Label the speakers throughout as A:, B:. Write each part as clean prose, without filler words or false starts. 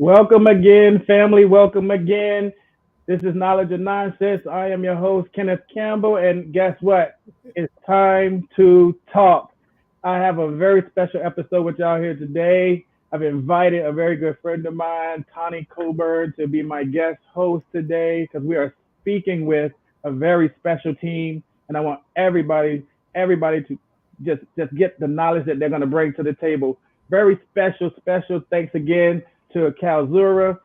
A: Welcome again, family. Welcome again. This is Knowledge and Nonsense. I am your host, Kenneth Campbell, and guess what? It's time to talk. I have a very special episode with y'all here today. I've invited a very good friend of mine, Tani Coburn, to be my guest host today because we are speaking with a very special team, and I want everybody to just get the knowledge that they're going to bring to the table. Very special. Thanks again to Calzura.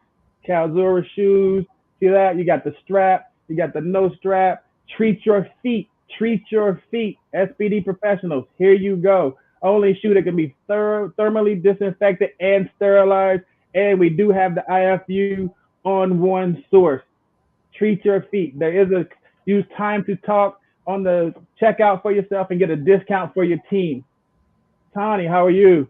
A: Calzura shoes. See that? You got the strap. You got the no strap. Treat your feet. Treat your feet. SPD professionals. Here you go. Only shoe that can be thermally disinfected and sterilized. And we do have the IFU on one source. Treat your feet. There is a use time to talk on the checkout for yourself and get a discount for your team. Tani, how are you?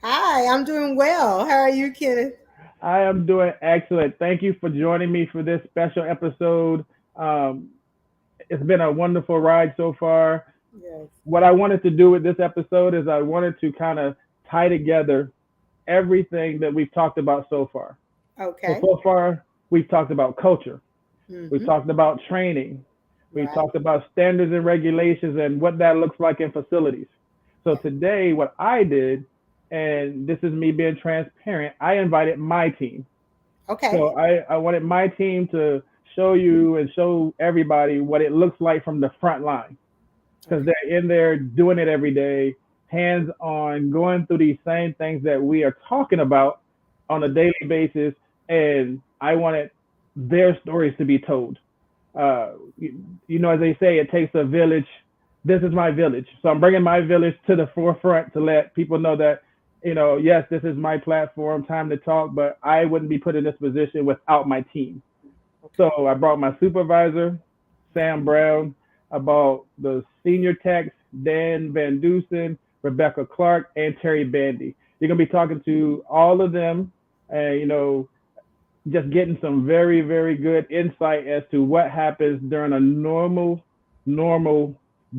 B: Hi, I'm doing well. How are you, Kenneth?
A: I am doing excellent. Thank you for joining me for this special episode. It's been a wonderful ride so far.
B: Yes.
A: What I wanted to do with this episode is I wanted to kind of tie together everything that we've talked about so far.
B: Okay.
A: So far, we've talked about culture.
B: Mhm.
A: We've talked about training. We've
B: Right.
A: talked about standards and regulations and what that looks like in facilities. So today, what I did, and this is me being transparent, I invited my team.
B: Okay.
A: So I wanted my team to show you and show everybody what it looks like from the front line. Because they're in there doing it every day, hands on, going through these same things that we are talking about on a daily basis. And I wanted their stories to be told. As they say, it takes a village. This is my village. So I'm bringing my village to the forefront to let people know that, yes, this is my platform, time to talk, but I wouldn't be put in this position without my team. So I brought my supervisor, Sam Brown. I brought the senior techs, Dan Van Dusen, Rebecca Clark, and Terry Bandy. You're going to be talking to all of them and, just getting some very, very good insight as to what happens during a normal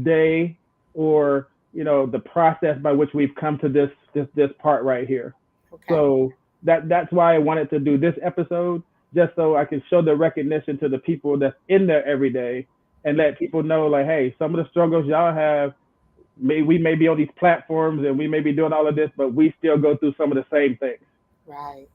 A: day or, the process by which we've come to this part right here.
B: Okay.
A: So that's why I wanted to do this episode, just so I can show the recognition to the people that's in there every day and let people know, like, hey, some of the struggles y'all have, we may be on these platforms and we may be doing all of this, but we still go through some of the same things.
B: Right.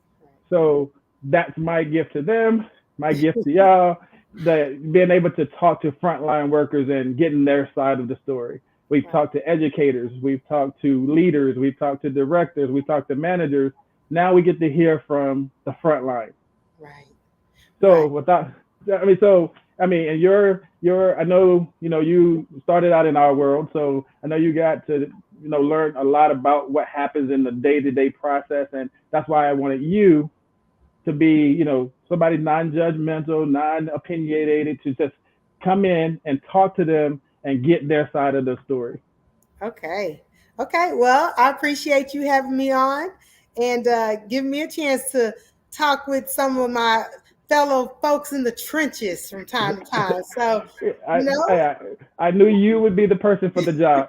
A: So that's my gift to them, my gift to y'all, that being able to talk to frontline workers and getting their side of the story. We've talked to educators, we've talked to leaders, we've talked to directors, we've talked to managers. Now we get to hear from the front line.
B: Right.
A: So and you're I know, you started out in our world, so I know you got to, learn a lot about what happens in the day-to-day process. And that's why I wanted you to be, somebody non-judgmental, non-opinionated, to just come in and talk to them and get their side of the story.
B: Okay. Well, I appreciate you having me on and giving me a chance to talk with some of my fellow folks in the trenches from time to time. So,
A: I knew you would be the person for the job.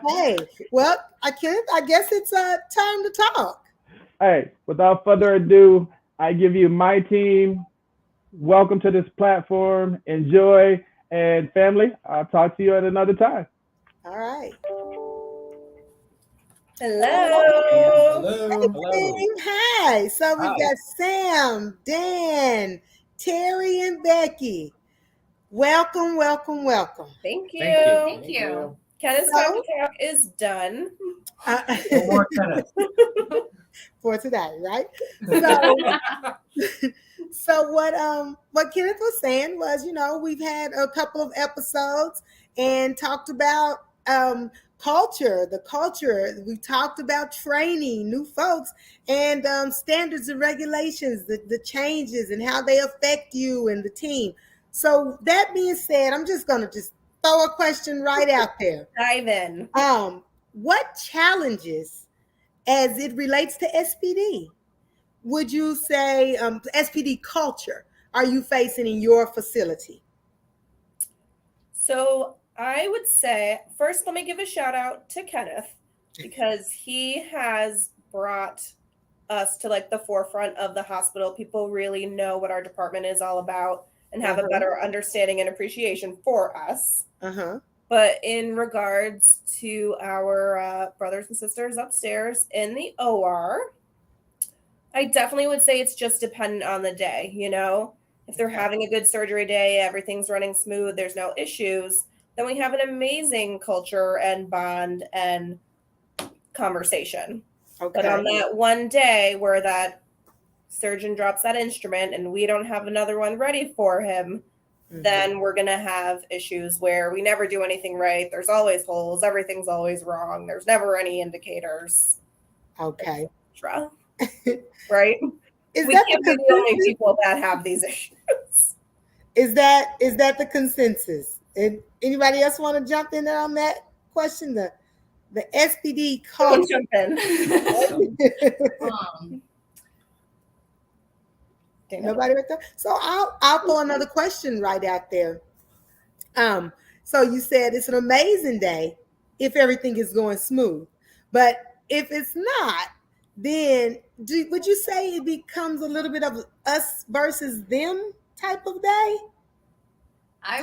B: hey, well, I guess it's time to talk.
A: Hey, without further ado, I give you my team. Welcome to this platform. Enjoy. And family, I'll talk to you at another time.
B: All right.
C: Hello.
B: Hey, hi. So we've got Sam, Dan, Terry, and Becky. Welcome.
C: Thank you.
D: Thank you.
C: Kenneth's time to talk is done.
D: No more Kenneth.
B: For today, right? So what Kenneth was saying was, we've had a couple of episodes and talked about the culture. We talked about training new folks and standards and regulations, the changes and how they affect you and the team. So that being said, I'm just going to just throw a question right out there.
C: Dive in.
B: What challenges as it relates to SPD would you say SPD culture are you facing in your facility?
C: So I would say, first, let me give a shout out to Kenneth, because he has brought us to like the forefront of the hospital. People really know what our department is all about and have a better understanding and appreciation for us. But in regards to our brothers and sisters upstairs in the OR, I definitely would say it's just dependent on the day, you know? If they're having a good surgery day, everything's running smooth, there's no issues, then we have an amazing culture and bond and conversation. But on that one day where that surgeon drops that instrument and we don't have another one ready for him, then we're going to have issues where we never do anything right. There's always holes. Everything's always wrong. There's never any indicators.
B: Okay.
C: Right?
B: We
C: can't be the only people that have these issues.
B: Is that the consensus? And anybody else want to jump in there on that question? The SPD culture.
C: Jump in.
B: Nobody right there. So I'll throw another question right out there. So you said it's an amazing day if everything is going smooth, but if it's not, then would you say it becomes a little bit of us versus them type of day?
E: I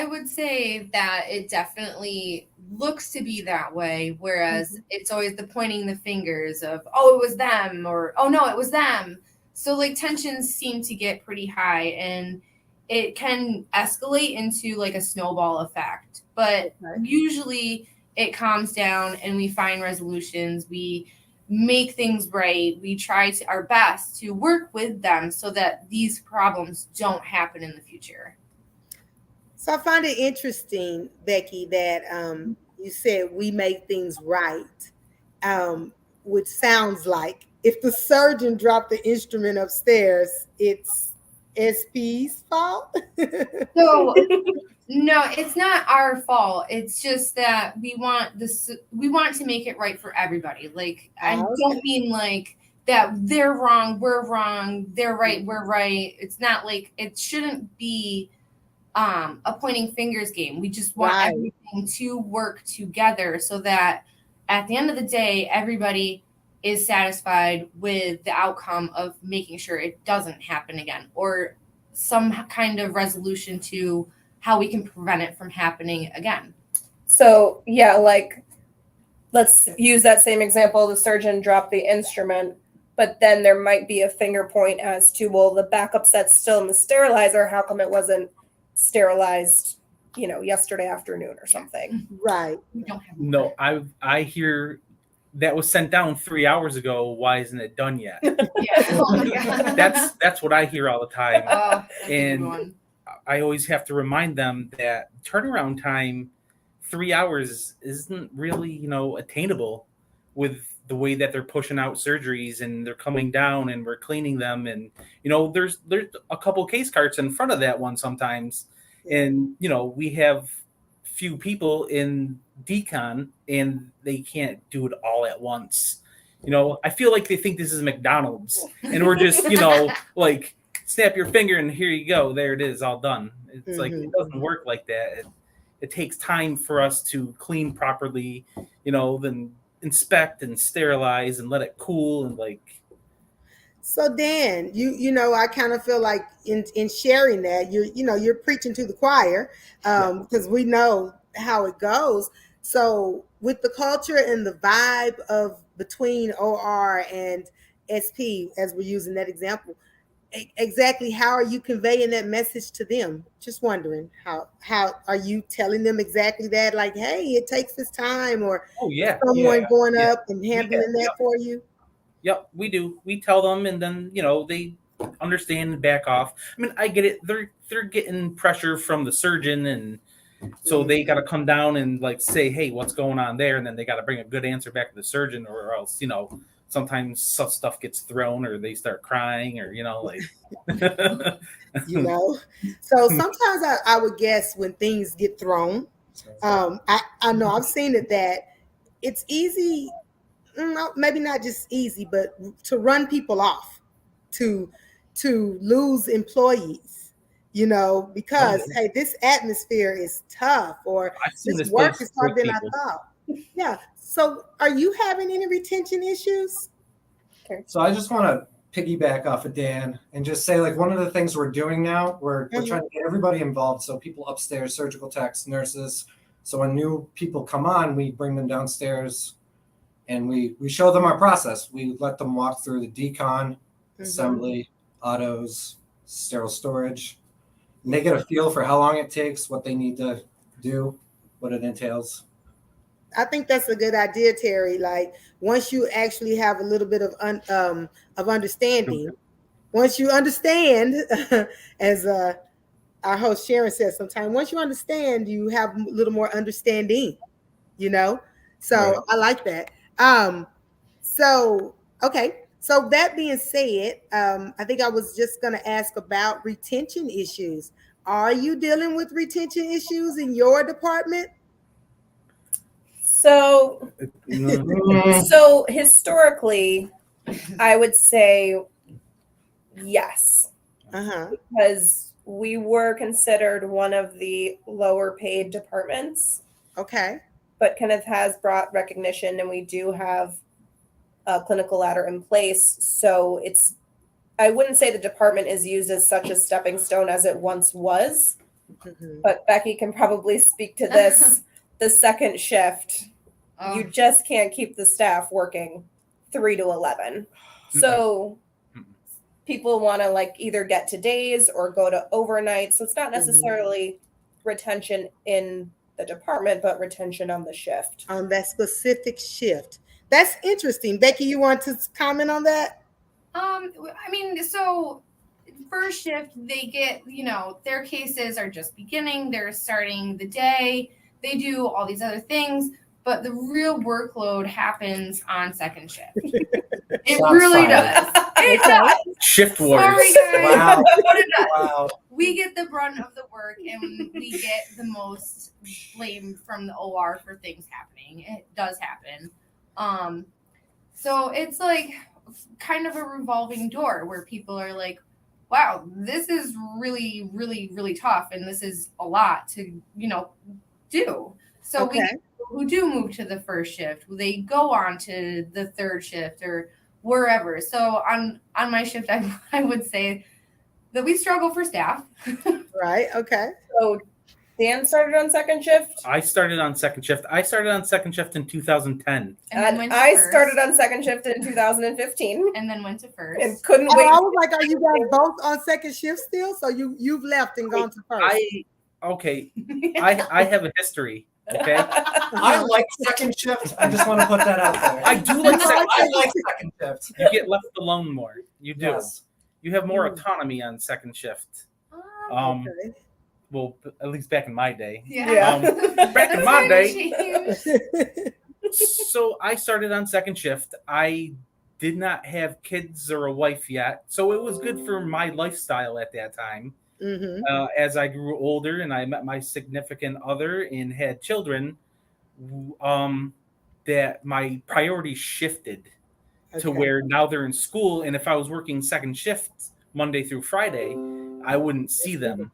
E: would say that it definitely looks to be that way, whereas it's always the pointing the fingers of, oh, it was them, or, oh, no, it was them. So like tensions seem to get pretty high, and it can escalate into like a snowball effect. But usually it calms down and we find resolutions. We make things right. We try our best to work with them so that these problems don't happen in the future.
B: So I find it interesting, Becky, that you said we make things right, which sounds like if the surgeon dropped the instrument upstairs, it's SP's fault.
E: No, it's not our fault. It's just that we want to make it right for everybody. Like, I don't mean like that they're wrong, we're wrong, they're right, we're right. It's not like, it shouldn't be a pointing fingers game. We just want everything to work together so that at the end of the day, everybody is satisfied with the outcome of making sure it doesn't happen again, or some kind of resolution to how we can prevent it from happening again.
C: So yeah, like let's use that same example. The surgeon dropped the instrument, but then there might be a finger point as to, well, the backup set's still in the sterilizer. How come it wasn't sterilized, yesterday afternoon or something?
B: Right.
F: No, I hear that was sent down 3 hours ago. Why isn't it done yet? That's what I hear all the time. And I always have to remind them that turnaround time, 3 hours, isn't really, attainable with the way that they're pushing out surgeries and they're coming down and we're cleaning them. And, there's a couple case carts in front of that one sometimes. And, we have few people in decon and they can't do it all at once. I feel like they think this is McDonald's and we're just, like, snap your finger and here you go. There it is, all done. It's like, it doesn't work like that. It takes time for us to clean properly, then inspect and sterilize and let it cool and like.
B: So Dan, I kind of feel like in sharing that, you're preaching to the choir, because we know how it goes. So with the culture and the vibe of between OR and SP, as we're using that example, exactly how are you conveying that message to them? Just wondering, how are you telling them exactly that? Like, hey, it takes this time, or someone going up and handling that for you?
F: Yep, we do. We tell them, and then they understand and back off. I mean, I get it. They're getting pressure from the surgeon, and So they got to come down and like say, hey, what's going on there? And then they got to bring a good answer back to the surgeon, or else, sometimes stuff gets thrown, or they start crying, or, like.
B: So sometimes I would guess when things get thrown, I know I've seen it that it's easy, maybe not just easy, but to run people off, to lose employees, because hey, this atmosphere is tough, or this work is harder than I thought. Yeah. So are you having any retention issues?
G: So I just want to piggyback off of Dan and just say, like, one of the things we're doing now, we're trying to get everybody involved. So people upstairs, surgical techs, nurses. So when new people come on, we bring them downstairs and we show them our process. We let them walk through the decon, assembly, autos, sterile storage. And they get a feel for how long it takes, what they need to do, what it entails.
B: I think that's a good idea, Terry. Like, once you actually have a little bit of understanding, once you understand, as our host Sharon says sometimes, once you understand, you have a little more understanding, So right. I like that. Okay. So that being said, I think I was just going to ask about retention issues. Are you dealing with retention issues in your department?
C: So historically, I would say yes, because we were considered one of the lower paid departments.
B: Okay.
C: But Kenneth has brought recognition, and we do have a clinical ladder in place. So I wouldn't say the department is used as such a stepping stone as it once was, but Becky can probably speak to this. The second shift, you just can't keep the staff working 3 to 11. So people want to either get to days or go to overnight. So it's not necessarily retention in the department, but retention on the shift.
B: On that specific shift. That's interesting. Becky, you want to comment on that?
E: So first shift, they get, their cases are just beginning. They're starting the day. They do all these other things, but the real workload happens on second shift. It really does. It does.
F: Shift wars.
E: Sorry, guys.
G: Wow.
E: But it does.
G: Wow.
E: We get the brunt of the work, and we get the most blame from the OR for things happening. It does happen. So it's kind of a revolving door where people are like, wow, this is really, really, really tough, and this is a lot to, do. So we who do move to the first shift, they go on to the third shift or wherever. So on my shift, I would say that we struggle for staff.
B: Right. Okay.
C: So Dan started on second shift.
F: I started on second shift. I started on second shift in 2010.
C: And I started on second shift in 2015.
E: And then went to first.
C: And couldn't wait.
B: I was like, are you guys both on second shift still? So you've left and gone to first.
F: I have a history. Okay.
G: I like second shift. I just want to put that out there.
F: I do like
G: I like second shift.
F: You get left alone more. You do.
G: Yes.
F: You have more autonomy on second shift. Well, at least back in my day.
E: Yeah.
F: Back in my day. So I started on second shift. I did not have kids or a wife yet, so it was good for my lifestyle at that time. As I grew older and I met my significant other and had children, that my priorities shifted to where now they're in school. And if I was working second shift Monday through Friday, I wouldn't see them,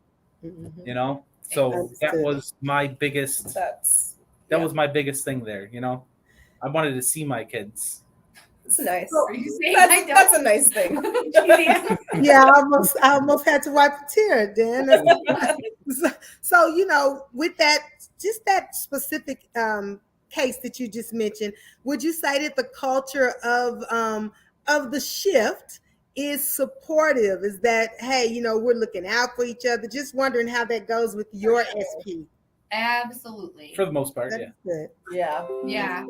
F: So that was my biggest, was my biggest thing there. I wanted to see my kids.
C: It's nice.
E: Are you saying
C: that's a nice thing.
B: Yeah, I almost had to wipe a tear, Dan. So, with that, just that specific case that you just mentioned, would you say that the culture of the shift is supportive? Is that, hey, we're looking out for each other? Just wondering how that goes with your SP.
E: Absolutely.
F: For the most part,
B: That's good.
C: Yeah.
E: Yeah.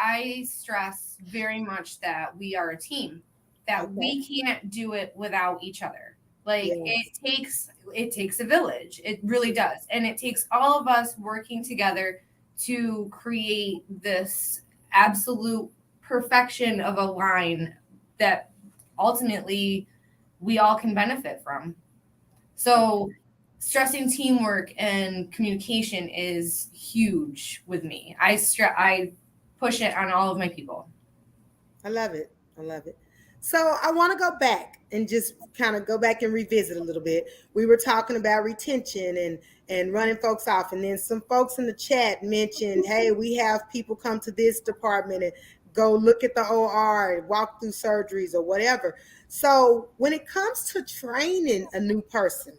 E: I stress very much that we are a team, that we can't do it without each other. Like it takes a village. It really does. And it takes all of us working together to create this absolute perfection of a line that ultimately we all can benefit from. So stressing teamwork and communication is huge with me. I push it on all of my people.
B: I love it. So I want to go back and just kind of go back and revisit a little bit. We were talking about retention and running folks off. And then some folks in the chat mentioned, hey, we have people come to this department and go look at the OR and walk through surgeries or whatever. So when it comes to training a new person,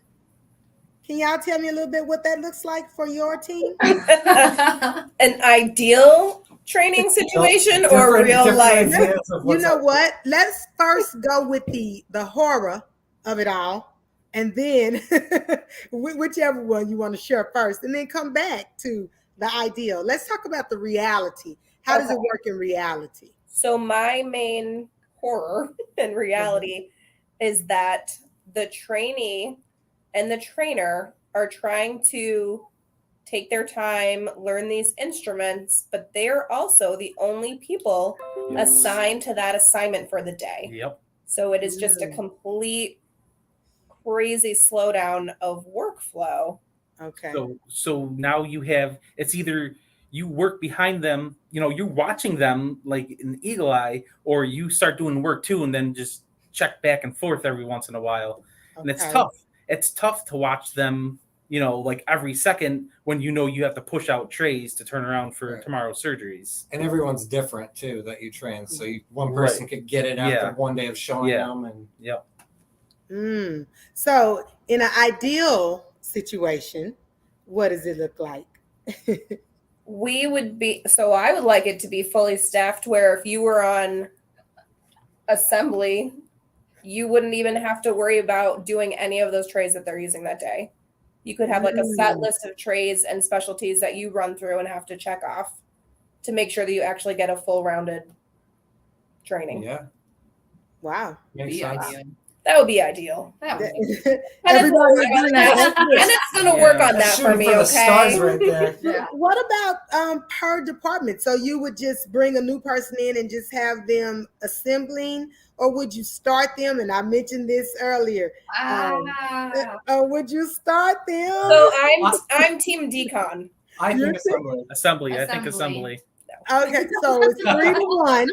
B: can y'all tell me a little bit what that looks like for your team?
C: An ideal training situation or real life?
B: You know what? Let's first go with the horror of it all, and then whichever one you want to share first, and then come back to the ideal. Let's talk about the reality. How does it work in reality?
C: So my main horror in reality is that the trainee and the trainer are trying to take their time, learn these instruments, but they're also the only people assigned to that assignment for the day.
F: Yep.
C: So it is just a complete crazy slowdown of workflow.
B: Okay.
F: So now you have, it's either you work behind them, you're watching them like an eagle eye, or you start doing work too and then just check back and forth every once in a while. Okay. And it's tough. It's tough to watch them, like every second when you have to push out trays to turn around for tomorrow's surgeries.
G: And everyone's different too that you train. So one person could get it after one day of showing them. And
B: So in an ideal situation, what does it look like?
C: I would like it to be fully staffed where if you were on assembly, you wouldn't even have to worry about doing any of those trays that they're using that day. You could have like a set list of trays and specialties that you run through and have to check off to make sure that you actually get a full rounded training.
G: Yeah.
B: Wow.
G: Makes sense.
C: That would be ideal.
B: Everybody's
C: and it's going to work on that for me,
G: for the
C: okay?
G: stars right there.
B: What about per department? So you would just bring a new person in and just have them assembling, or would you start them? And I mentioned this earlier. Or would you start them?
C: So I'm team decon.
G: I think
F: assembly. I think assembly.
B: Okay, so it's 3-1.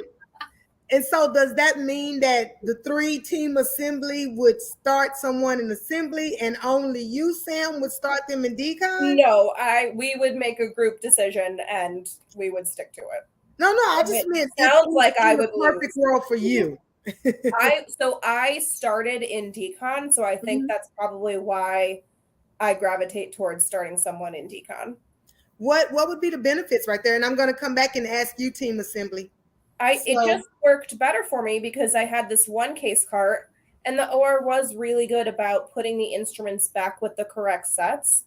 B: And so does that mean that the 3-team assembly would start someone in assembly and only you, Sam, would start them in decon?
C: No, we would make a group decision and we would stick to it.
B: No, I just meant
C: sounds like I would
B: perfect world for you.
C: I started in decon, so I think that's probably why I gravitate towards starting someone in decon.
B: What would be the benefits right there? And I'm going to come back and ask you, team assembly.
C: It just worked better for me because I had this one case cart and the OR was really good about putting the instruments back with the correct sets.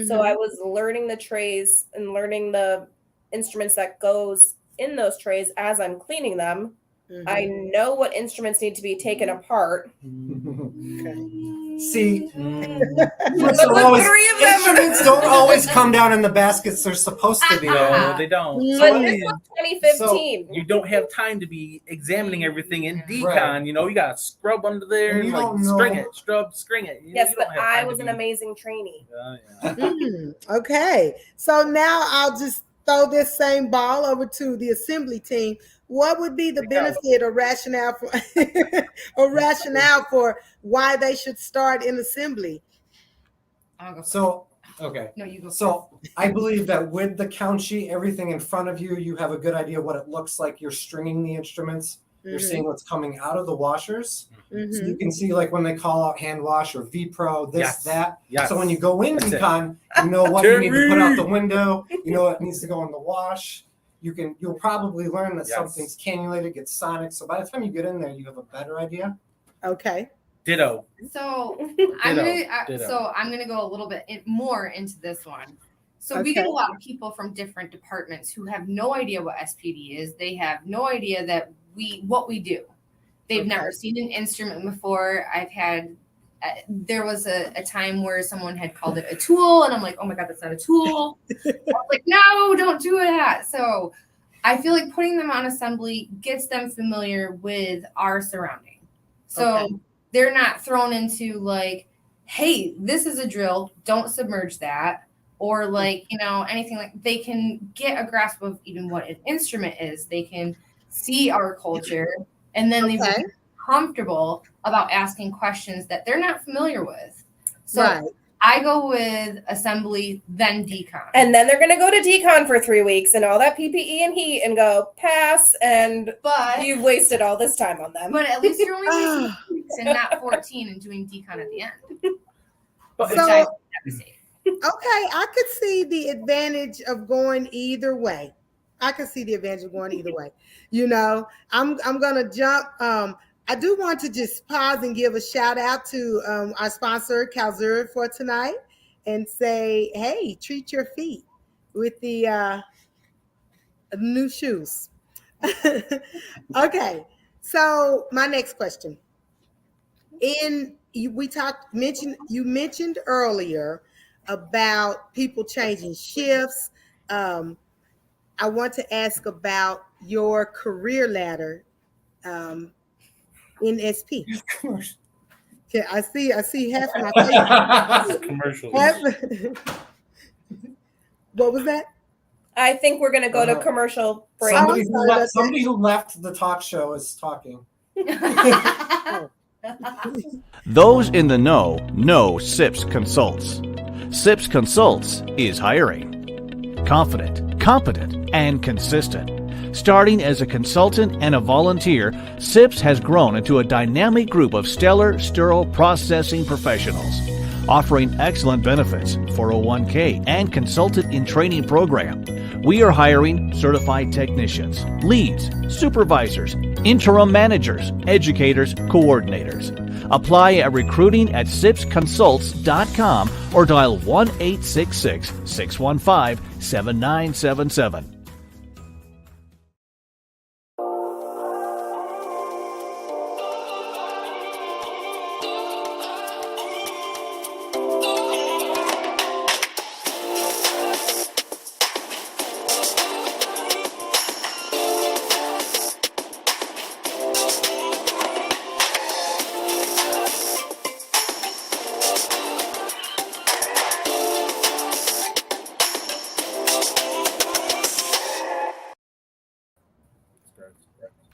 C: So I was learning the trays and learning the instruments that goes in those trays as I'm cleaning them. I know what instruments need to be taken apart.
G: See, instruments don't always come down in the baskets they're supposed to be.
F: No, they don't.
C: But this was 2015.
F: So you don't have time to be examining everything in decon. Right. You got to scrub under there and like string it, string it.
C: Yes, but I was an amazing trainee.
B: Okay, so now I'll just throw this same ball over to the assembly team. What would be the benefit or rationale for why they should start in assembly?
G: So, okay.
E: No, you go.
G: So I believe that with the count sheet, everything in front of you, you have a good idea what it looks like. You're stringing the instruments. You're seeing what's coming out of the washers. So you can see like when they call out hand wash or V-Pro, that.
F: Yes.
G: So when you go in decon, you know what you need to put out the window. You know what needs to go in the wash. You'll probably learn that something's cannulated, gets sonic. So by the time you get in there, you have a better idea.
B: Okay.
F: Ditto.
E: So I'm gonna go a little bit more into this one. So we get a lot of people from different departments who have no idea what SPD is. They have no idea that what we do. They've never seen an instrument before. I've had there was a time where someone had called it a tool, and I'm like, oh my God, that's not a tool. I was like, no, don't do that. So I feel like putting them on assembly gets them familiar with our surrounding. So they're not thrown into like, hey, this is a drill, don't submerge that. Or like, anything like they can get a grasp of even what an instrument is. They can see our culture, and then they will be comfortable about asking questions that they're not familiar with. So I go with assembly, then decon.
C: And then they're going to go to decon for 3 weeks and all that PPE and heat and go pass. But you've wasted all this time on them.
E: But at least you're only wasting 2 weeks and not 14 and doing decon at the end.
B: Okay, I could see the advantage of going either way. I'm gonna jump. I do want to just pause and give a shout out to our sponsor, Calzura, for tonight, and say, hey, treat your feet with the new shoes. Okay, so my next question. You mentioned earlier about people changing shifts. I want to ask about your career ladder in SP. Okay, I see half my face.
F: Commercials.
B: What was that?
C: I think we're going to go to commercial break.
G: Somebody who left the talk show is talking.
H: Those in the know SIPS Consults. SIPS Consults is hiring. Confident, competent, and consistent. Starting as a consultant and a volunteer, SIPS has grown into a dynamic group of stellar sterile processing professionals, offering excellent benefits, 401k, and consultant in training program. We are hiring certified technicians, leads, supervisors, interim managers, educators, coordinators. Apply at recruiting@sipsconsults.com or dial 1-866-615-7977.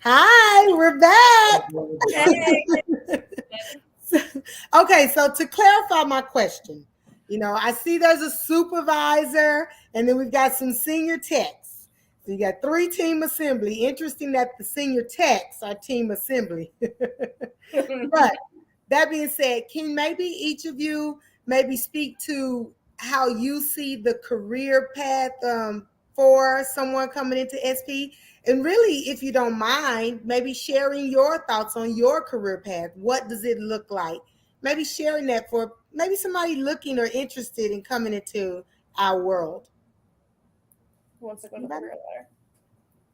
B: Hi, we're back. Okay, so to clarify my question, I see there's a supervisor and then we've got some senior techs. So you got 3 team assembly. Interesting that the senior techs are team assembly. But that being said, can maybe each of you maybe speak to how you see the career path for someone coming into SP? And really, if you don't mind, maybe sharing your thoughts on your career path. What does it look like? Maybe sharing that for maybe somebody looking or interested in coming into our world.
C: Who wants to go to the career ladder?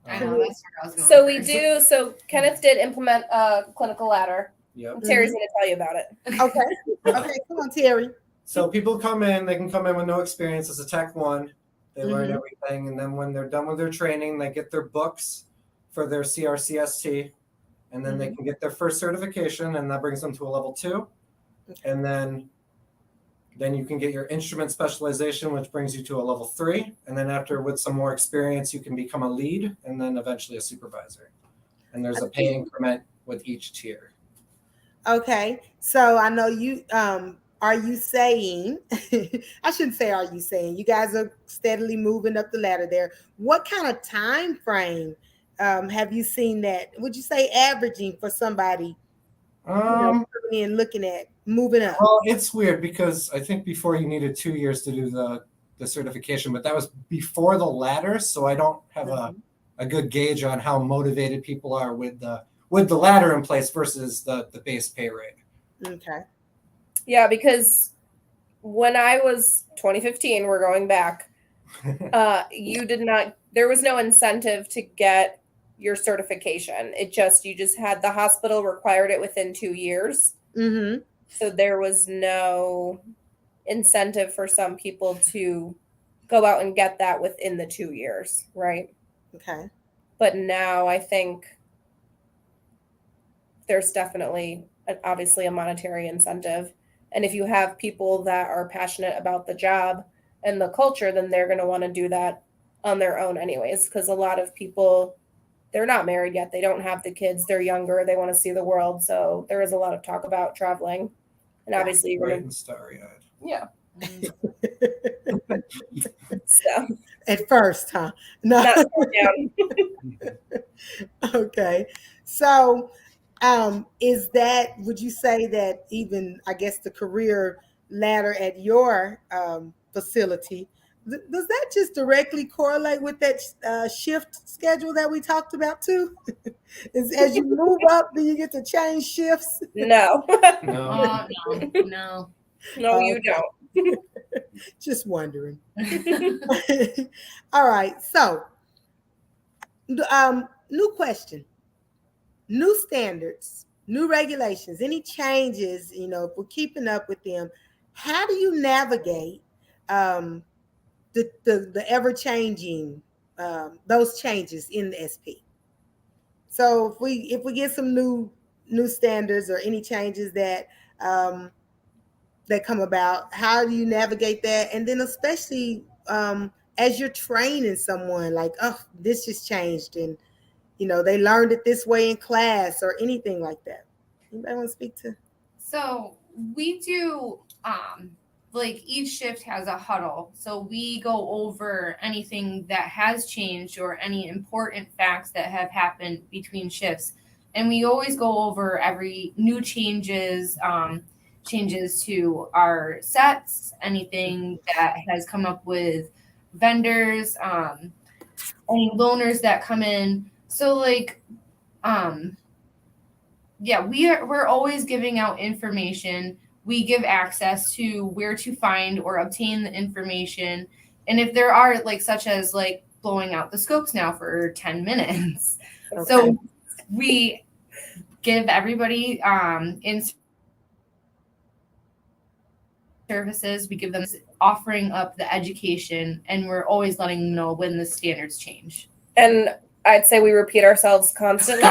E: I know, that's where I was going.
C: So we do. So Kenneth did implement a clinical ladder.
G: Yep.
C: Terry's going to tell you about it.
B: Okay. Come on, Terry.
G: So people come in, they can come in with no experience as a Tech 1. They learn everything, and then when they're done with their training, they get their books for their CRCST, and then they can get their first certification, and that brings them to a level 2. And then you can get your instrument specialization, which brings you to a level 3. And then after, with some more experience, you can become a lead, and then eventually a supervisor. And there's a pay increment with each tier.
B: Okay, so I know you. Are you saying, I shouldn't say are you saying, you guys are steadily moving up the ladder there. What kind of time frame have you seen that? Would you say averaging for somebody coming in looking at moving up?
G: Well, it's weird because I think before you needed 2 years to do the certification, but that was before the ladder. So I don't have a good gauge on how motivated people are with the ladder in place versus the base pay rate.
B: Okay.
C: Yeah, because when I was 2015, we're going back, there was no incentive to get your certification. You just had the hospital required it within 2 years. So there was no incentive for some people to go out and get that within the 2 years, right?
B: Okay.
C: But now I think there's definitely obviously a monetary incentive. And if you have people that are passionate about the job and the culture, then they're going to want to do that on their own anyways. Because a lot of people, they're not married yet. They don't have the kids. They're younger. They want to see the world. So there is a lot of talk about traveling. And obviously you're
G: Bright
C: going
G: and starry-eyed.
C: yeah. So
B: At first, huh? No.
C: not down.
B: Okay. So, is that, would you say that even, I guess, the career ladder at your facility, does that just directly correlate with that shift schedule that we talked about too? As you move up, do you get to change shifts?
C: No.
G: No.
E: No.
C: No, you don't.
B: Just wondering. All right. So, new question. New standards, new regulations, any changes, if we're keeping up with them, how do you navigate the ever-changing those changes in the SP? So if we get some new standards or any changes that that come about, how do you navigate that? And then especially as you're training someone, like, oh, this just changed and they learned it this way in class or anything like that. Anybody want to speak to?
E: So we do, like each shift has a huddle. So we go over anything that has changed or any important facts that have happened between shifts. And we always go over every new changes, changes to our sets, anything that has come up with vendors, any loaners that come in. So like, yeah, we're always giving out information. We give access to where to find or obtain the information. And if there are like such as like blowing out the scopes now for 10 minutes.
B: Okay.
E: So we give everybody in services, we give them offering up the education, and we're always letting them know when the standards change.
C: And I'd say we repeat ourselves constantly.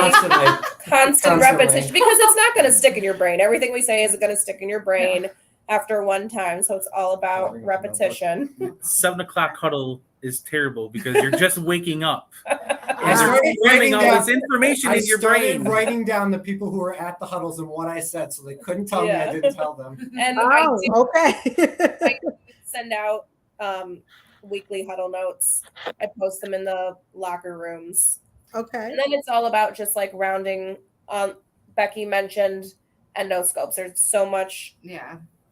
C: Constant repetition, because it's not going to stick in your brain. Everything we say isn't going to stick in your brain after one time. So it's all about repetition.
F: 7:00 huddle is terrible because you're just waking up.
G: I
F: And
G: started
F: you're cramming
G: writing
F: all
G: down-
F: this information in your
G: started
F: brain.
G: writing down the people who were at the huddles and what I said, so they couldn't tell me I didn't tell them.
C: And
B: okay.
C: send out weekly huddle notes. I post them in the locker rooms.
B: Okay.
C: And then it's all about just like rounding. Becky mentioned endoscopes. There's so much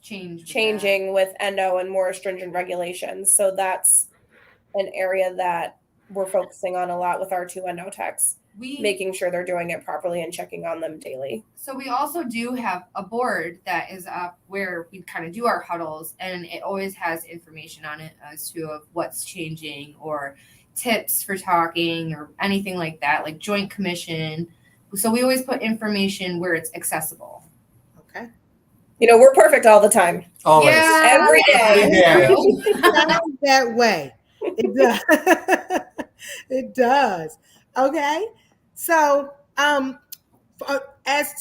C: changing with endo and more stringent regulations. So that's an area that we're focusing on a lot with our 2 endo techs, making sure they're doing it properly and checking on them daily.
E: So we also do have a board that is up where we kind of do our huddles, and it always has information on it as to what's changing or tips for talking or anything like that, like Joint Commission. So we always put information where it's accessible.
B: Okay.
C: We're perfect all the time.
G: Always.
E: Yeah,
C: Every day.
B: Sounds that way. It does. It does. Okay. So, as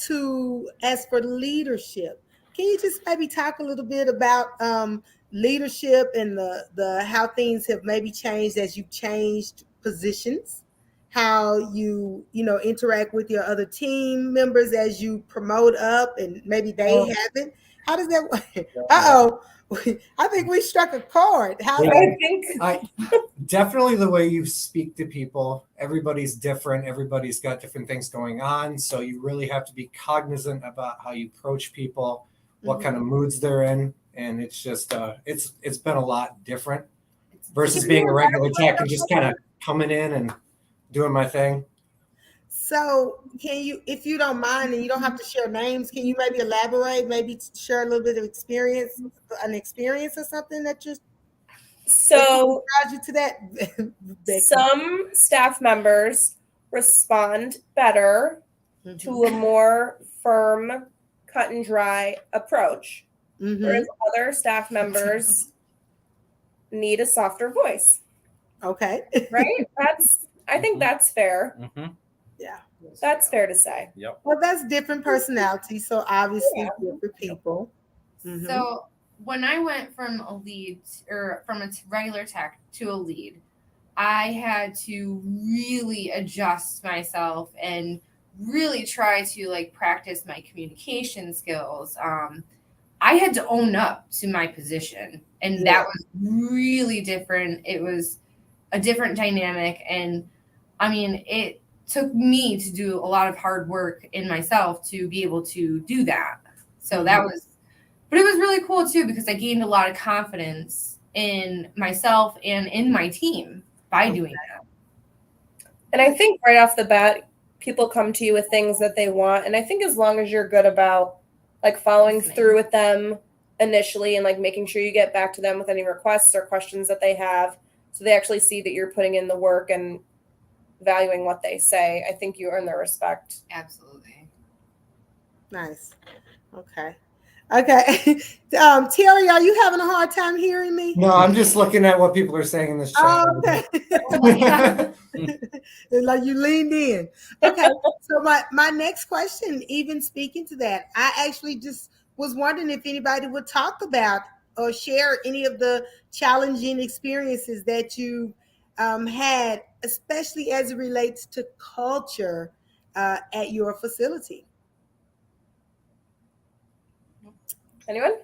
B: for leadership, can you just maybe talk a little bit about leadership and the how things have maybe changed as you've changed positions, how you interact with your other team members as you promote up and maybe they haven't? How does that work? I think we struck a chord.
G: I definitely the way you speak to people. Everybody's different. Everybody's got different things going on. So you really have to be cognizant about how you approach people, what kind of moods they're in. And it's just it's been a lot different versus being a regular tech and just kind of coming in and doing my thing.
B: So can you, if you don't mind, and you don't have to share names, can you maybe elaborate, maybe share a little bit of experience or something that just brought you to that?
C: Some staff members respond better to a more firm cut and dry approach, whereas other staff members need a softer voice.
B: Okay.
C: Right? I think that's fair.
F: Mm-hmm.
B: Yeah.
C: That's fair to say.
F: Yep.
B: Well, that's different personalities, so obviously different people.
E: So when I went from a lead or from a regular tech to a lead, I had to really adjust myself and really try to like practice my communication skills. I had to own up to my position, and that was really different. It was a different dynamic, and I mean, it took me to do a lot of hard work in myself to be able to do that. So that was, but it was really cool too, because I gained a lot of confidence in myself and in my team by doing that.
C: And I think right off the bat, people come to you with things that they want. And I think as long as you're good about like following through with them initially and like making sure you get back to them with any requests or questions that they have, so they actually see that you're putting in the work and valuing what they say, I think you earn their respect.
E: Absolutely.
B: Nice. Okay. Terry, are you having a hard time hearing me?
G: No, I'm just looking at what people are saying in this chat.
B: Oh, okay. Like you leaned in. Okay. So my next question, even speaking to that, I actually just was wondering if anybody would talk about or share any of the challenging experiences that you had, especially as it relates to culture at your facility.
C: Anyone?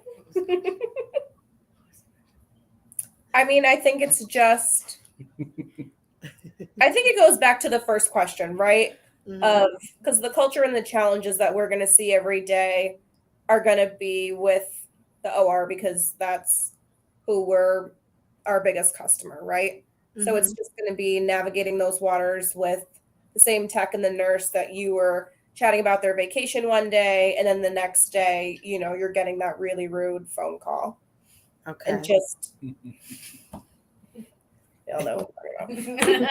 C: I mean, I think it's just, I think it goes back to the first question, right? Because the culture and the challenges that we're going to see every day are going to be with the OR, because that's who we're our biggest customer, right? So it's just going to be navigating those waters with the same tech and the nurse that you were chatting about their vacation one day, and then the next day, you know, you're getting that really rude phone call.
B: Okay.
C: And just, y'all know what I'm talking about.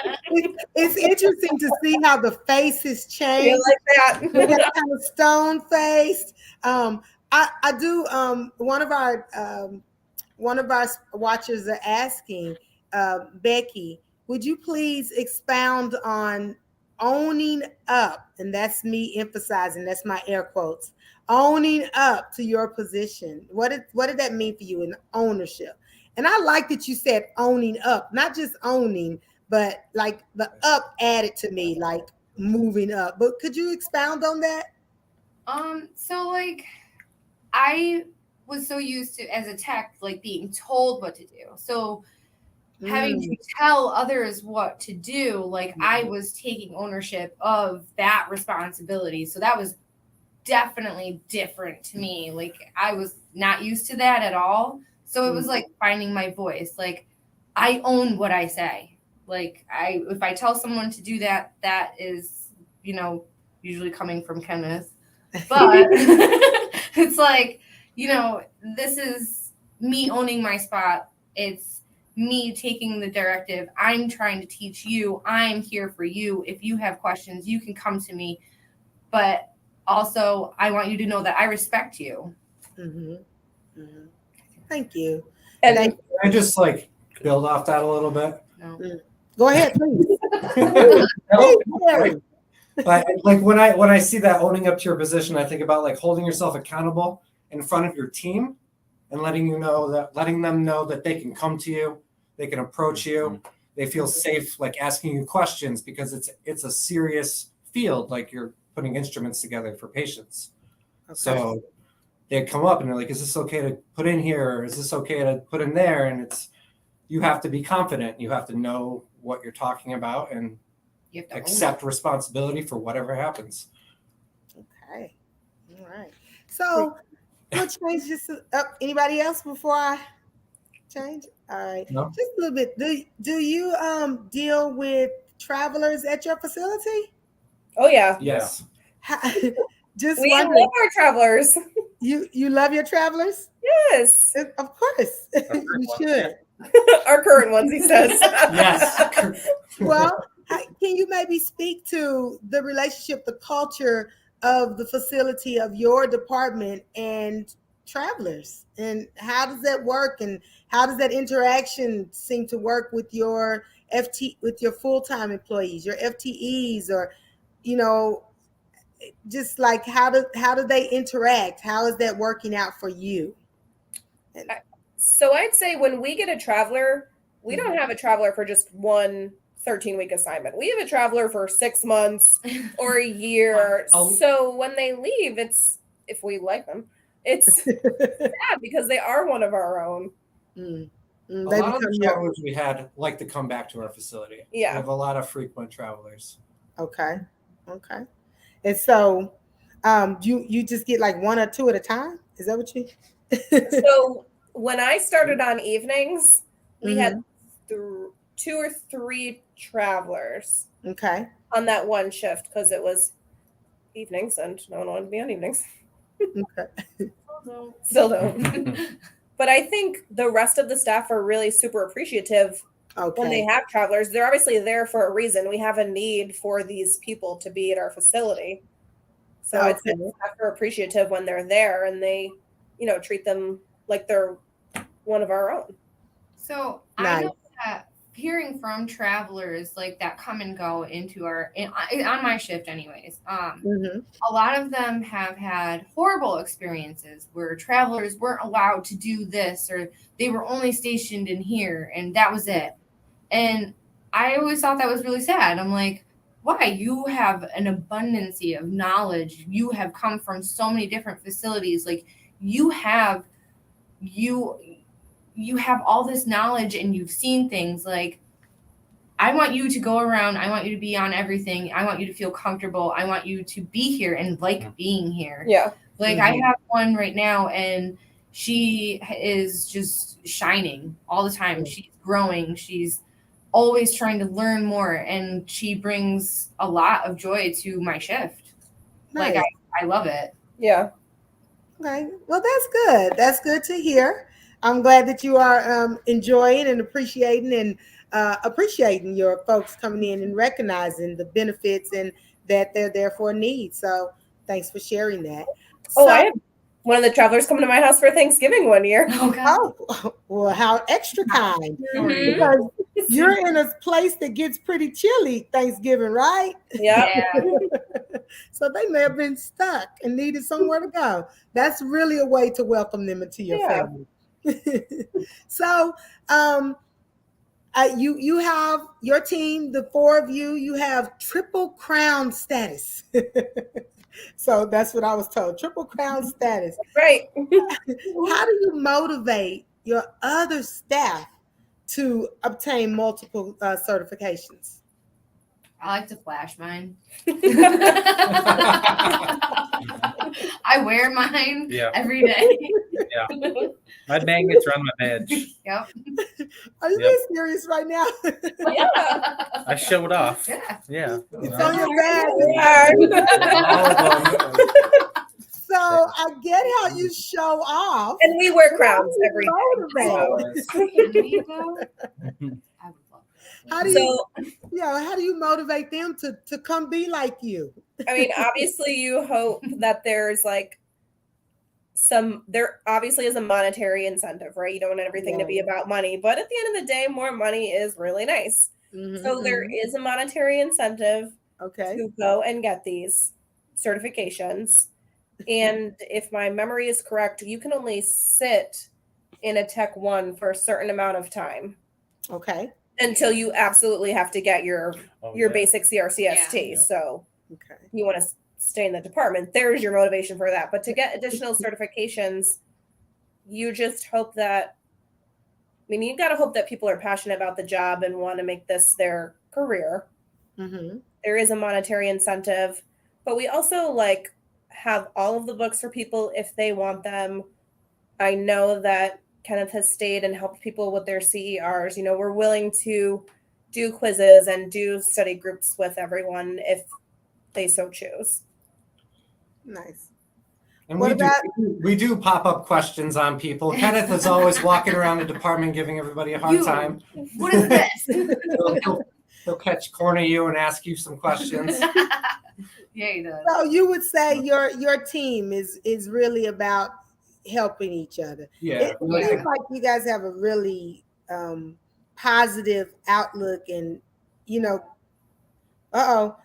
B: It's interesting to see how the faces change.
C: Feel like that.
B: They get kind of stone faced. I do. One of our watchers are asking, Becky, would you please expound on owning up? And that's me emphasizing, that's my air quotes, owning up to your position. What did that mean for you in ownership? And I like that you said owning up, not just owning, but like the up added to me, like moving up. But could you expound on that?
E: So like I was so used to, as a tech, like being told what to do. So having to tell others what to do, like I was taking ownership of that responsibility. So that was definitely different to me. Like I was not used to that at all. So it was like finding my voice. Like I own what I say. Like if I tell someone to do that, that is, you know, usually coming from Kenneth. But it's like, you know, this is me owning my spot. It's me taking the directive. I'm trying to teach you. I'm here for you. If you have questions, you can come to me. But also, I want you to know that I respect you.
B: Thank you.
C: And
G: Can I just like build off that a little bit?
E: No.
B: Go ahead, please.
G: Like when I see that owning up to your position, I think about like holding yourself accountable in front of your team and letting them know that they can come to you, they can approach you, they feel safe like asking you questions, because it's a serious field, like you're putting instruments together for patients. Okay. So they come up and they're like, is this okay to put in here? Or is this okay to put in there? And you have to be confident. You have to know what you're talking about and
E: You have to
B: accept
G: responsibility for whatever happens.
B: Okay. All right. So we'll change this up. Anybody else before I change? All right.
G: No.
B: Just a little bit. Do you deal with travelers at your facility?
C: Oh yeah.
G: Yes.
B: Just
C: we
B: wondering.
C: love our travelers.
B: You love your travelers?
C: Yes.
B: Of course. You should.
C: Our current ones, he says.
G: Yes.
B: Well, can you maybe speak to the relationship, the culture of the facility of your department and travelers, and how does that work, and how does that interaction seem to work with your with your full-time employees, your FTEs, or just like how do they interact? How is that working out for you?
C: So I'd say when we get a traveler, we don't have a traveler for just one 13-week assignment. We have a traveler for 6 months or a year. So when they leave, it's, if we like them, it's sad because they are one of our own.
G: A lot of the travelers we had like to come back to our facility.
C: Yeah.
G: We have a lot of frequent travelers.
B: Okay. And so you just get like 1 or 2 at a time? Is that what you?
C: So when I started on evenings, we had 2 or 3 travelers.
B: Okay.
C: On that one shift because it was evenings and no one wanted to be on evenings.
B: Okay.
C: Still don't. But I think the rest of the staff are really super appreciative when they have travelers. They're obviously there for a reason. We have a need for these people to be at our facility. So I'd say staff are appreciative when they're there and they, treat them like they're one of our own.
E: So I know that hearing from travelers like that come and go into on my shift anyways, a lot of them have had horrible experiences where travelers weren't allowed to do this, or they were only stationed in here and that was it. And I always thought that was really sad. I'm like, why? You have an abundance of knowledge. You have come from so many different facilities. Like you have all this knowledge and you've seen things. Like, I want you to go around. I want you to be on everything. I want you to feel comfortable. I want you to be here and like being here.
C: Yeah.
E: Like I have one right now and she is just shining all the time. She's growing. She's always trying to learn more. And she brings a lot of joy to my shift.
B: Nice.
E: Like I love it.
C: Yeah.
B: Okay. Well, that's good. That's good to hear. I'm glad that you are enjoying and appreciating your folks coming in and recognizing the benefits and that they're there for a need. So thanks for sharing that.
C: I had one of the travelers come to my house for Thanksgiving one year.
B: Oh, well, how extra kind. Because you're in a place that gets pretty chilly Thanksgiving, right?
C: Yeah.
B: So they may have been stuck and needed somewhere to go. That's really a way to welcome them into your family. So you have your team, the 4 of you have Triple Crown status. So that's what I was told, Triple Crown status.
C: Right.
B: How do you motivate your other staff to obtain multiple certifications?
E: I like to flash mine. I wear mine every day.
F: Yeah. My magnets are on my badge.
E: Yep.
B: Are you being serious right now?
F: I show it off.
E: Yeah.
B: It's on your badge. So I get how you show off.
C: And we wear crowns every day.
B: How do you motivate them to come be like you?
C: I mean, obviously you hope that there's like there obviously is a monetary incentive, right? You don't want everything to be about money, but at the end of the day, more money is really nice. So there is a monetary incentive to go and get these certifications. And if my memory is correct, you can only sit in a Tech 1 for a certain amount of time.
B: Okay.
C: Until you absolutely have to get your basic CRCST. So you want to stay in the department. There's your motivation for that. But to get additional certifications, you just hope that, you got to hope that people are passionate about the job and want to make this their career. There is a monetary incentive, but we also have all of the books for people if they want them. I know that Kenneth has stayed and helped people with their CERs. We're willing to do quizzes and do study groups with everyone if they so choose.
B: Nice.
G: And we do pop-up questions on people. Kenneth is always walking around the department giving everybody a hard time.
E: What is this?
G: He'll corner you and ask you some questions.
E: Yeah, he does.
B: So you would say your team is really about helping each other.
G: Yeah.
B: It seems like you guys have a really positive outlook, and
E: I'm all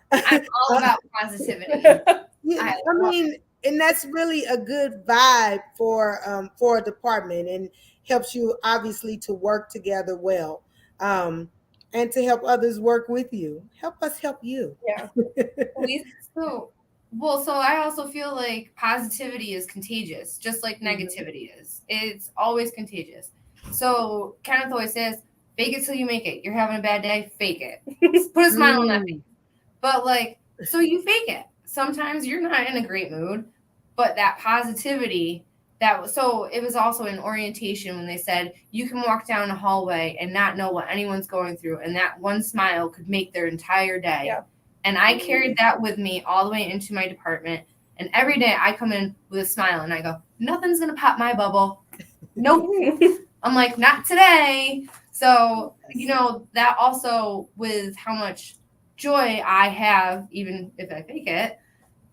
E: about positivity.
B: yeah, I mean, and that's really a good vibe for a department, and helps you obviously to work together well, and to help others work with you. Help us help you.
C: Yeah.
E: So I also feel like positivity is contagious, just like negativity is. It's always contagious. So Kenneth always says, fake it till you make it. You're having a bad day, fake it. Put a smile on that face. But so you fake it. Sometimes you're not in a great mood, but that positivity, so it was also in orientation when they said you can walk down a hallway and not know what anyone's going through, and that one smile could make their entire day.
C: Yeah.
E: And I carried that with me all the way into my department. And every day I come in with a smile and I go, nothing's going to pop my bubble. Nope. I'm like, not today. So, that also with how much joy I have, even if I fake it,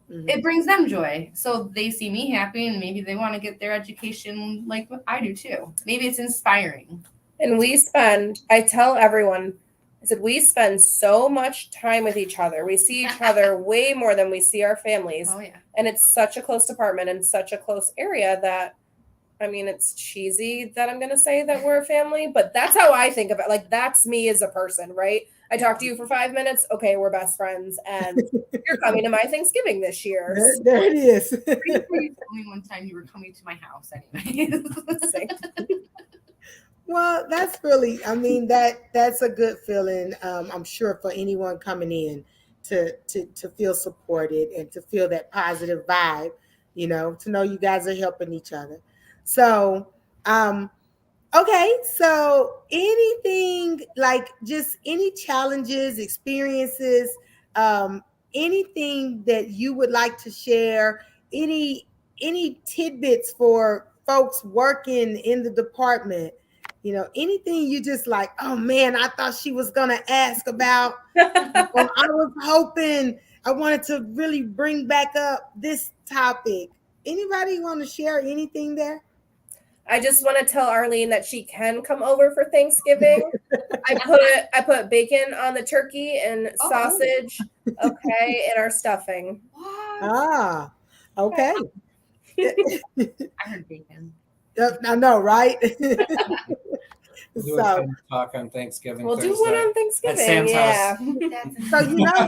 E: it brings them joy. So they see me happy and maybe they want to get their education like I do too. Maybe it's inspiring.
C: And I tell everyone, I said, we spend so much time with each other. We see each other way more than we see our families.
E: Oh, yeah.
C: And it's such a close department and such a close area that, I mean, it's cheesy that I'm going to say that we're a family, but that's how I think of it. Like, that's me as a person, right? I talk to you for 5 minutes. Okay, we're best friends. And you're coming to my Thanksgiving this year.
B: There it is.
E: You told me one time you were coming to my house anyway.
B: Well, that's really, I mean, that's a good feeling. I'm sure for anyone coming in to feel supported and to feel that positive vibe, to know you guys are helping each other. So, okay. So anything like just any challenges, experiences, anything that you would like to share, any tidbits for folks working in the department, anything you just like, oh man, I thought she was going to ask about, or I was hoping I wanted to really bring back up this topic. Anybody want to share anything there?
C: I just want to tell Arlene that she can come over for Thanksgiving. I put bacon on the turkey and sausage, okay, and our stuffing.
B: What? Okay.
E: I heard bacon.
B: I know, right?
G: We'll do a talk on Thanksgiving.
C: We'll
G: Thursday.
C: do one on Thanksgiving.
G: At Sam's
C: yeah.
G: house.
B: So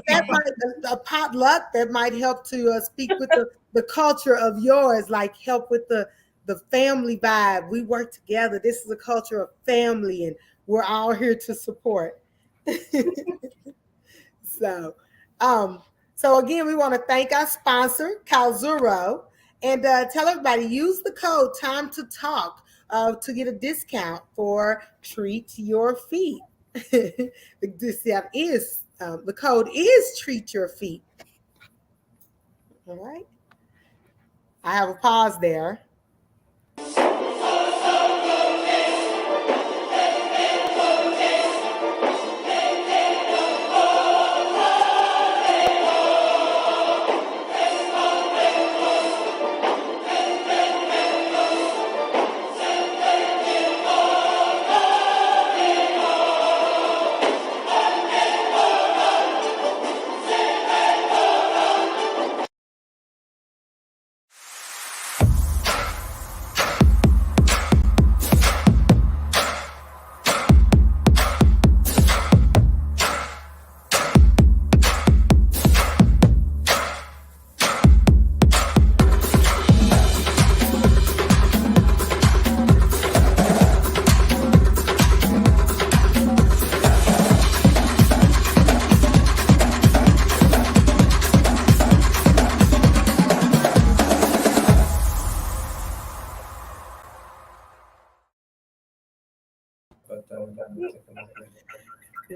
B: that might a potluck that might help to speak with the culture of yours, like help with the family vibe. We work together. This is a culture of family, and we're all here to support. So again, we want to thank our sponsor, Calzuro, and tell everybody, use the code Time to Talk to get a discount for Treat Your Feet. The code is Treat Your Feet. All right. I have a pause there.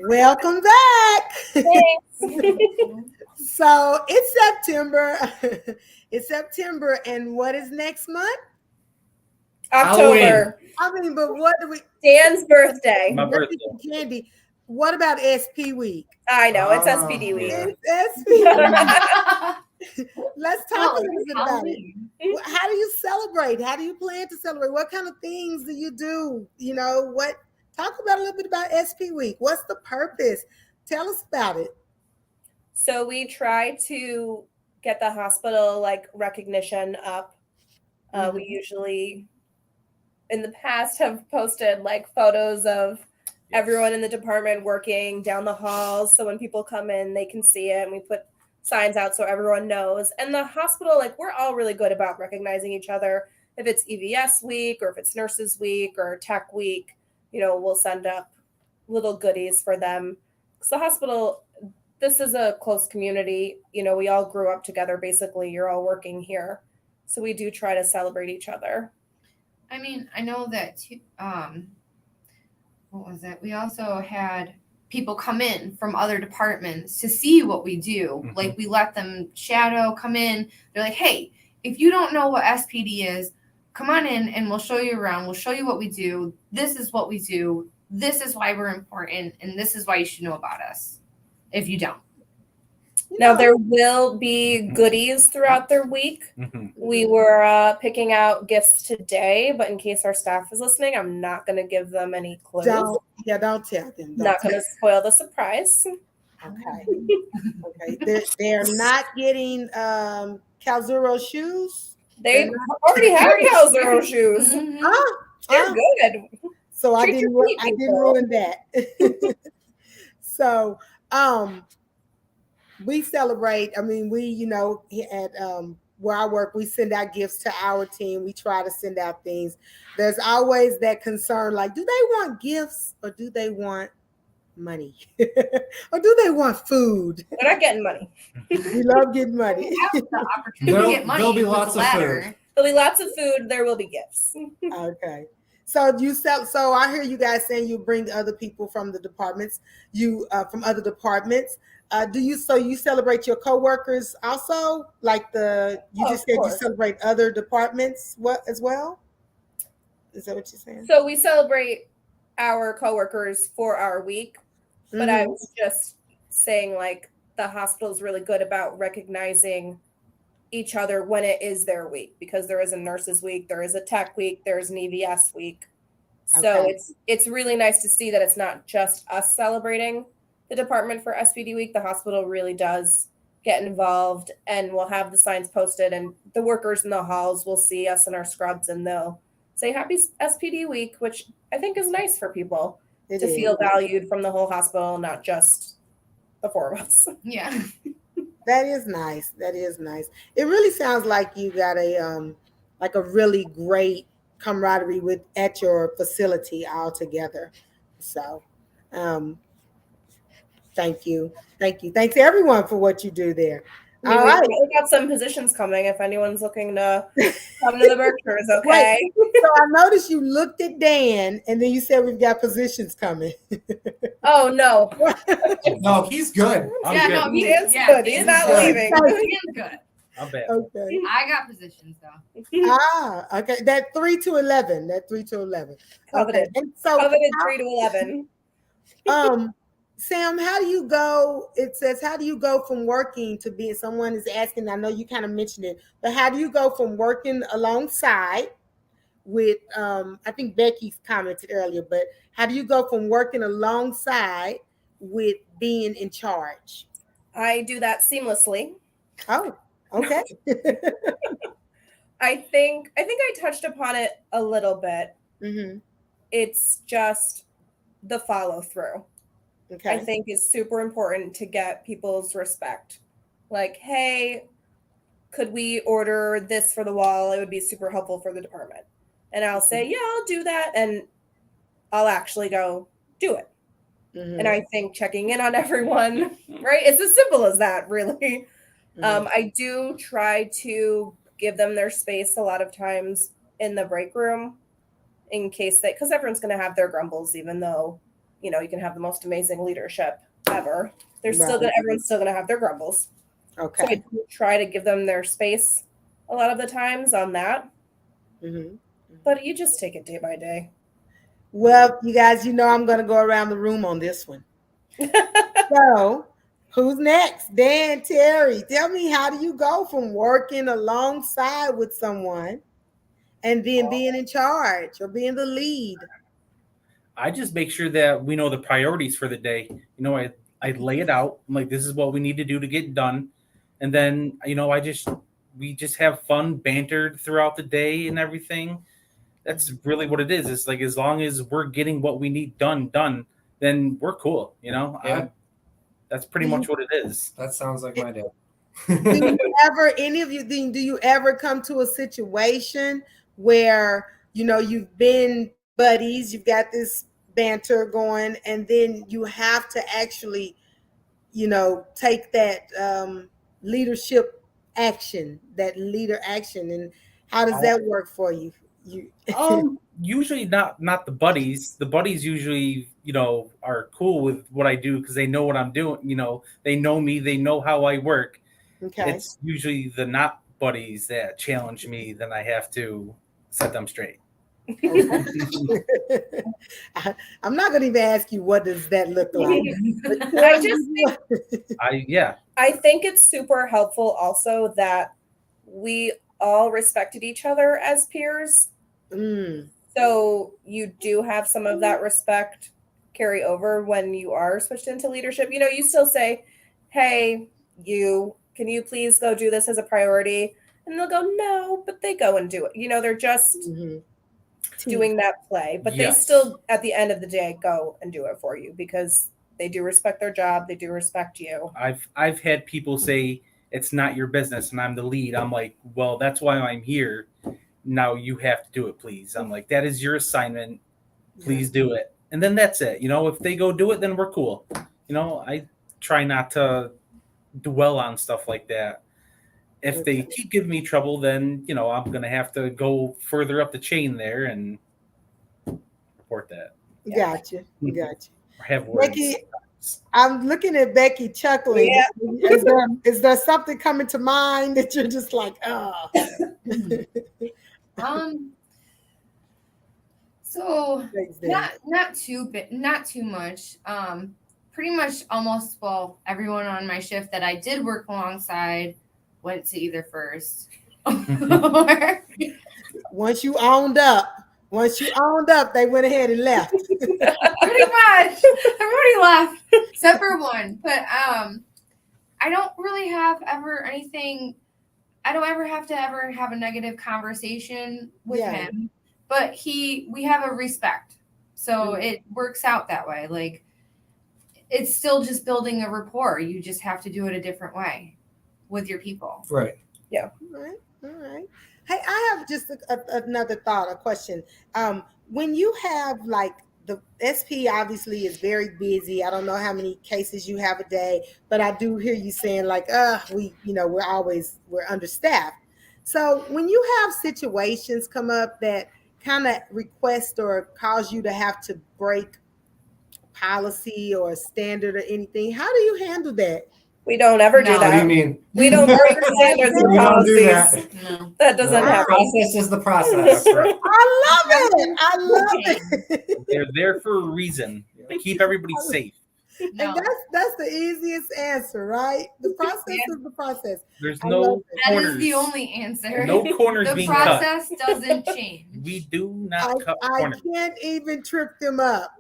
B: Welcome back. So it's September. It's September, and what is next month?
C: October.
B: I mean, but what do we?
C: Dan's birthday.
F: My birthday.
B: Candy. What about SP week?
C: I know, it's SPD week.
B: It's SP week. Let's talk a little bit about it. How do you celebrate? How do you plan to celebrate? What kind of things do you do? Talk about a little bit about SP Week. What's the purpose? Tell us about it.
C: So we try to get the hospital recognition up. We usually, in the past, have posted photos of everyone in the department working down the halls. So when people come in, they can see it, and we put signs out so everyone knows. And the hospital, we're all really good about recognizing each other. If it's EVS week or if it's nurses week or tech week, we'll send up little goodies for them. Because the hospital, this is a close community. We all grew up together, basically. You're all working here. So we do try to celebrate each other.
E: I mean, I know that, what was it? We also had people come in from other departments to see what we do.
F: Mm-hmm.
E: We let them shadow, come in. They're like, hey, if you don't know what SPD is, come on in and we'll show you around. We'll show you what we do. This is what we do. This is why we're important. And this is why you should know about us if you don't.
C: Now, there will be goodies throughout their week.
F: Mm-hmm.
C: We were picking out gifts today, but in case our staff is listening, I'm not going to give them any clues.
B: Don't tell them.
C: Not going to spoil the surprise.
B: Okay. They're not getting Calzuro shoes.
C: They already have Calzuro shoes.
E: Mm-hmm.
C: They're good.
B: So I
C: Treat
B: didn't
C: your feet,
B: ruin that. So we celebrate. I mean, we, at where I work, we send out gifts to our team. We try to send out things. There's always that concern, do they want gifts or do they want money? Or do they want food?
C: They're not getting money.
B: We love getting money.
E: The opportunity to get money.
G: There'll be
E: with
G: lots
E: the
G: of
E: ladder.
G: food.
C: There'll be lots of food. There will be gifts.
B: Okay. So So I hear you guys saying you bring other people from the departments. From other departments. You celebrate your coworkers also? Just said you celebrate other departments as well? Is that what you're saying?
C: So we celebrate our coworkers for our week, but I was just saying the hospital is really good about recognizing each other when it is their week, because there is a nurses week, there is a tech week, there's an EVS week. So it's really nice to see that it's not just us celebrating the department for SPD week. The hospital really does get involved, and we'll have the signs posted, and the workers in the halls will see us in our scrubs and they'll say happy SPD week, which I think is nice for people to feel valued from the whole hospital, not just the four of us.
E: Yeah.
B: That is nice. That is nice. It really sounds like you got a really great camaraderie at your facility all together. So thank you. Thanks everyone for what you do there. All right.
C: We got some positions coming if anyone's looking to come to the Berkshires, okay?
B: Right. So I noticed you looked at Dan and then you said we've got positions coming.
C: Oh, no.
G: No, he's good.
C: Dan's good. He's not leaving.
E: Dan's good.
F: I'm bad.
B: Okay.
E: I got positions though.
B: Okay. That 3 to 11. Okay. And so
C: Coveted 3 to 11.
B: Sam, how do you go? It says, how do you go from working to being, someone is asking, I know you kind of mentioned it, but how do you go from working alongside with, I think Becky's commented earlier, but how do you go from working alongside with being in charge?
C: I do that seamlessly.
B: Oh, okay.
C: I think I touched upon it a little bit.
B: Mm-hmm.
C: It's just the follow through.
B: Okay.
C: I think is super important to get people's respect. Hey, could we order this for the wall? It would be super helpful for the department. And I'll say, yeah, I'll do that. And I'll actually go do it. Mm-hmm. And I think checking in on everyone, right? It's as simple as that, really. Mm-hmm. I do try to give them their space a lot of times in the break room in case because everyone's going to have their grumbles, even though, you can have the most amazing leadership ever. Everyone's still going to have their grumbles.
B: Okay.
C: So I do try to give them their space a lot of the times on that.
B: Mm-hmm.
C: But you just take it day by day.
B: Well, you guys, I'm going to go around the room on this one. So Who's next? Dan, Terry, tell me, how do you go from working alongside with someone and then being in charge or being the lead?
F: I just make sure that we know the priorities for the day. I lay it out. I'm like, this is what we need to do to get done. And then, we just have fun, bantered throughout the day and everything. That's really what it is. It's like, as long as we're getting what we need done, then we're cool.
G: Yeah.
F: That's pretty much what it is.
G: That sounds like my day.
B: Do you ever come to a situation where, you've been buddies, you've got this banter going, and then you have to actually, take that leadership action, that leader action? And how does that work for you?
F: Usually not the buddies. The buddies usually, are cool with what I do because they know what I'm doing. They know me, they know how I work.
B: Okay.
F: It's usually the not buddies that challenge me, then I have to set them straight.
B: I'm not going to even ask you what does that look like.
C: I think it's super helpful also that we all respected each other as peers. So you do have some of that respect carry over when you are switched into leadership. You still say, hey, can you please go do this as a priority? And they'll go, no, but they go and do it. They're just doing that play, but they still, at the end of the day, go and do it for you because they do respect their job. They do respect you.
F: I've had people say it's not your business and I'm the lead. I'm like, well, that's why I'm here. Now you have to do it, please. I'm like, that is your assignment. Please do it. And then that's it. If they go do it, then we're cool. I try not to dwell on stuff like that. If they keep giving me trouble, then, I'm going to have to go further up the chain there and report that.
B: Gotcha.
F: Have words.
B: Becky, I'm looking at Becky chuckling. Yeah. Is there something coming to mind that you're just like, oh?
E: So not too much. Pretty much almost, everyone on my shift that I did work alongside went to either first.
B: Once you owned up, they went ahead and left.
E: Pretty much. Everybody left except for one. But I don't really have ever anything. I don't ever have to have a negative conversation with him. But we have a respect. So it works out that way. Like, it's still just building a rapport. You just have to do it a different way with your people.
G: Right.
B: Yeah. All right. Hey, I have just another thought, a question. When you have, like, the SP obviously is very busy. I don't know how many cases you have a day, but I do hear you saying like, we're understaffed. So when you have situations come up that kind of request or cause you to have to break policy or standard or anything, how do you handle that?
C: We don't ever do that.
G: What do you mean?
C: We don't break standards or policies. That doesn't happen.
G: Process is the process.
B: I love it.
F: They're there for a reason. They keep everybody safe.
B: No. And that's the easiest answer, right? The process is the process.
F: There's no corners.
E: That is the only answer.
F: No corners being cut.
E: The process doesn't change.
F: We do not cut corners.
B: I can't even trip them up.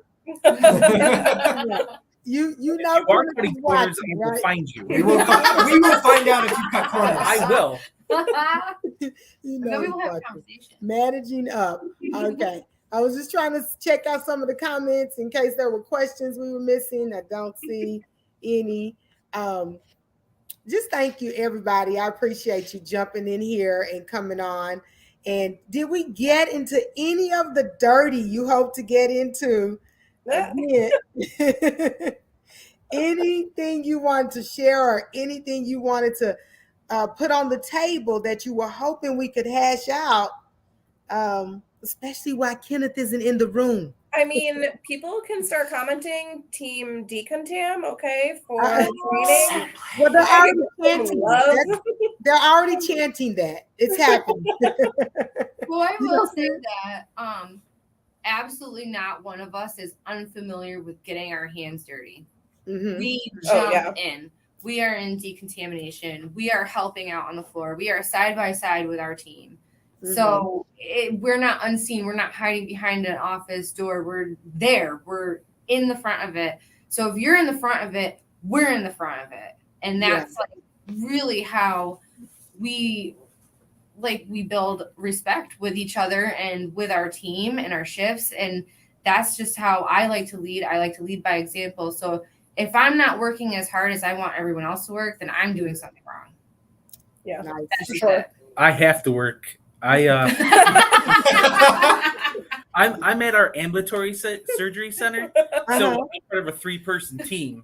B: You know,
F: if you are cutting corners, I will find you.
G: We will find out if you cut corners.
F: I will.
E: Then we will have a conversation.
B: Managing up. Okay. I was just trying to check out some of the comments in case there were questions we were missing. I don't see any. Just thank you, everybody. I appreciate you jumping in here and coming on. And did we get into any of the dirty you hope to get into? Again, anything you wanted to share or anything you wanted to put on the table that you were hoping we could hash out, especially while Kenneth isn't in the room.
C: I mean, people can start commenting Team Decontam, okay, for training.
B: Well, they're already chanting. They're already chanting that. It's happening.
E: Well, I will say that absolutely not one of us is unfamiliar with getting our hands dirty. Mm-hmm. We jump in. we are in decontamination. We are helping out on the floor. We are side by side with our team. So we're not unseen. We're not hiding behind an office door. We're there. We're in the front of it. So if you're in the front of it, we're in the front of it. And that's like really how we build respect with each other and with our team and our shifts. And that's just how I like to lead. I like to lead by example. So if I'm not working as hard as I want everyone else to work, then I'm doing something wrong.
C: Yeah.
E: That's just
C: Sure.
E: it.
F: I have to work. I'm at our ambulatory surgery center, so I'm part of a 3-person team.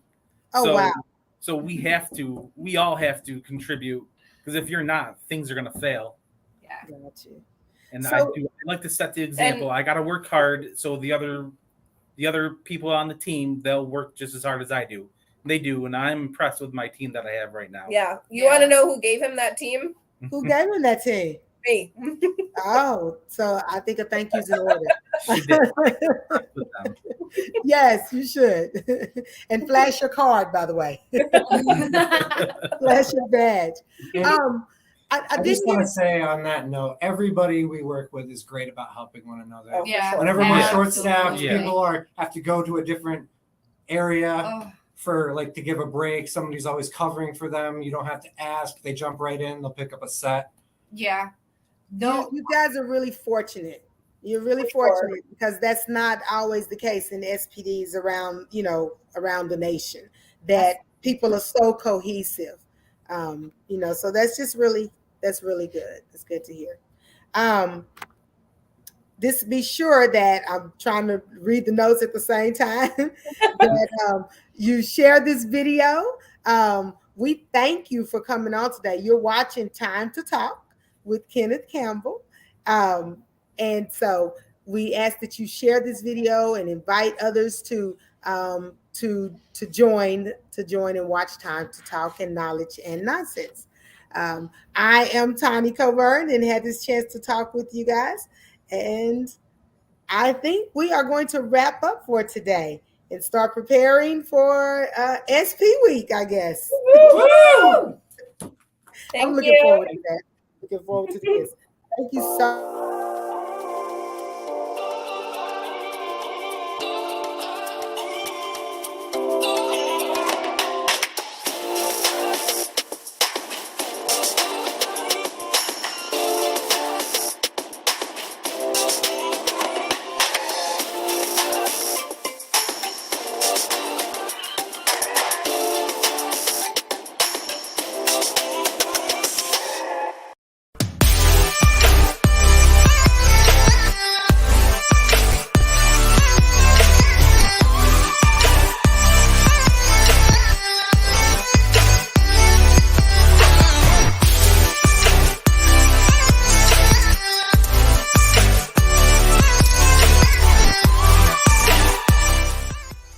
B: Wow.
F: So we all have to contribute, because if you're not, things are gonna fail.
E: Yeah.
B: Got you.
F: And
B: So-
F: I like to set the example. I gotta work hard, so the other people on the team, they'll work just as hard as I do. They do, and I'm impressed with my team that I have right now.
C: Yeah. You want to know who gave him that team?
B: Who gave him that team?
C: Me.
B: Oh, so I think a thank you's in order.
F: She did. With them.
B: Yes, you should. And flash your card, by the way. Flash your badge. I
G: just
B: didn't
G: want
B: hear.
G: to say on that note, everybody we work with is great about helping one another.
C: Oh, for
E: Yeah.
C: sure.
G: Whenever we're short-staffed,
E: Absolutely.
G: people have to go to a different area
E: Oh,
G: for to give a break. Somebody's always covering for them. You don't have to ask. They jump right in. They'll pick up a set.
E: yeah. No,
B: You guys are really fortunate. You're really fortunate because that's not always the case in SPDs around the nation, that people are so cohesive. So that's really good. That's good to hear. Be sure that I'm trying to read the notes at the same time, that you share this video. We thank you for coming on today. You're watching Time to Talk with Kenneth Campbell. And so we ask that you share this video and invite others to join and watch Time to Talk and Knowledge and Nonsense. I am Tani Coburn and had this chance to talk with you guys. And I think we are going to wrap up for today and start preparing for SP Week, I guess.
C: Woo!
B: I'm looking forward to that. Looking forward to this. Thank you so